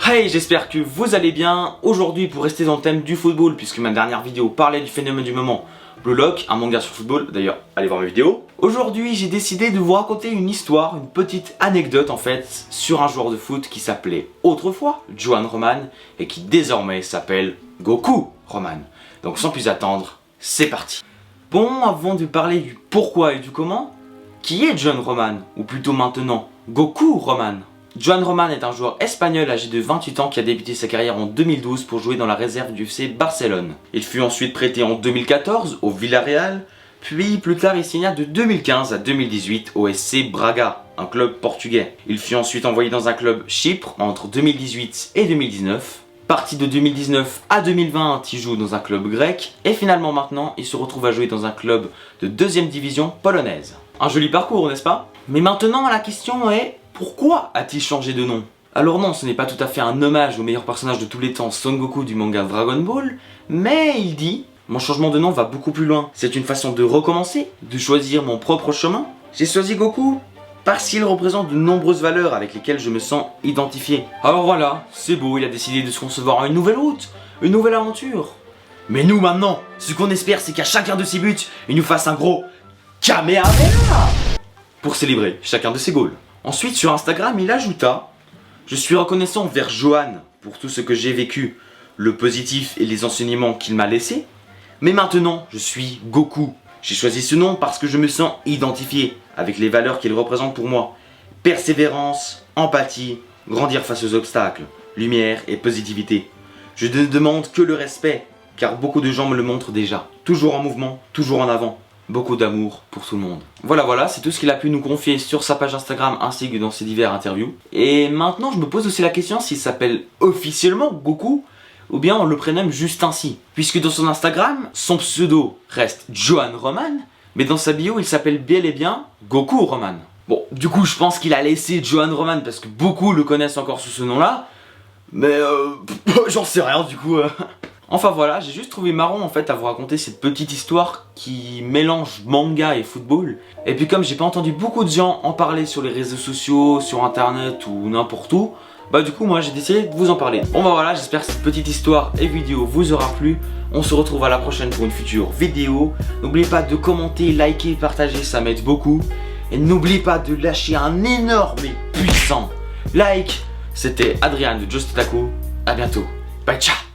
Hey, j'espère que vous allez bien. Aujourd'hui, pour rester dans le thème du football, puisque ma dernière vidéo parlait du phénomène du moment, Blue Lock, un manga sur le football, d'ailleurs, allez voir mes vidéos. Aujourd'hui, j'ai décidé de vous raconter une histoire, une petite anecdote en fait, sur un joueur de foot qui s'appelait autrefois Johan Roman et qui désormais s'appelle Goku Roman. Donc sans plus attendre, c'est parti. Bon, avant de parler du pourquoi et du comment, qui est Johan Roman, ou plutôt maintenant Goku Roman? Johan Roman est un joueur espagnol âgé de 28 ans qui a débuté sa carrière en 2012 pour jouer dans la réserve du FC Barcelone. Il fut ensuite prêté en 2014 au Villarreal, puis plus tard il signa de 2015 à 2018 au SC Braga, un club portugais. Il fut ensuite envoyé dans un club Chypre entre 2018 et 2019. Parti de 2019 à 2020, il joue dans un club grec et finalement maintenant il se retrouve à jouer dans un club de 2e division polonaise. Un joli parcours, n'est-ce pas? Mais maintenant la question est: pourquoi a-t-il changé de nom? Alors non, ce n'est pas tout à fait un hommage au meilleur personnage de tous les temps, Son Goku du manga Dragon Ball, mais il dit: mon changement de nom va beaucoup plus loin. C'est une façon de recommencer, de choisir mon propre chemin. J'ai choisi Goku parce qu'il représente de nombreuses valeurs avec lesquelles je me sens identifié. Alors voilà, c'est beau, il a décidé de se concevoir une nouvelle route, une nouvelle aventure. Mais nous maintenant, ce qu'on espère c'est qu'à chacun de ses buts, il nous fasse un gros Kamehameha pour célébrer chacun de ses goals. Ensuite, sur Instagram, il ajouta: je suis reconnaissant envers Johan pour tout ce que j'ai vécu, le positif et les enseignements qu'il m'a laissés. Mais maintenant, je suis Goku. J'ai choisi ce nom parce que je me sens identifié avec les valeurs qu'il représente pour moi. Persévérance, empathie, grandir face aux obstacles, lumière et positivité. Je ne demande que le respect, car beaucoup de gens me le montrent déjà. Toujours en mouvement, toujours en avant. Beaucoup d'amour pour tout le monde. Voilà, c'est tout ce qu'il a pu nous confier sur sa page Instagram ainsi que dans ses divers interviews. Et maintenant, je me pose aussi la question s'il s'appelle officiellement Goku ou bien on le prénomme juste ainsi. Puisque dans son Instagram, son pseudo reste Johan Roman, mais dans sa bio, il s'appelle bel et bien Goku Roman. Bon, du coup, je pense qu'il a laissé Johan Roman parce que beaucoup le connaissent encore sous ce nom-là. Mais j'en sais rien du coup. Enfin voilà, j'ai juste trouvé marrant en fait à vous raconter cette petite histoire qui mélange manga et football. Et puis comme j'ai pas entendu beaucoup de gens en parler sur les réseaux sociaux, sur internet ou n'importe où, bah du coup moi j'ai décidé de vous en parler. Bon bah voilà, j'espère que cette petite histoire et vidéo vous aura plu. On se retrouve à la prochaine pour une future vidéo. N'oubliez pas de commenter, liker, partager, ça m'aide beaucoup. Et n'oubliez pas de lâcher un énorme et puissant like. C'était Adrien de Just Otaku, à bientôt. Bye ciao.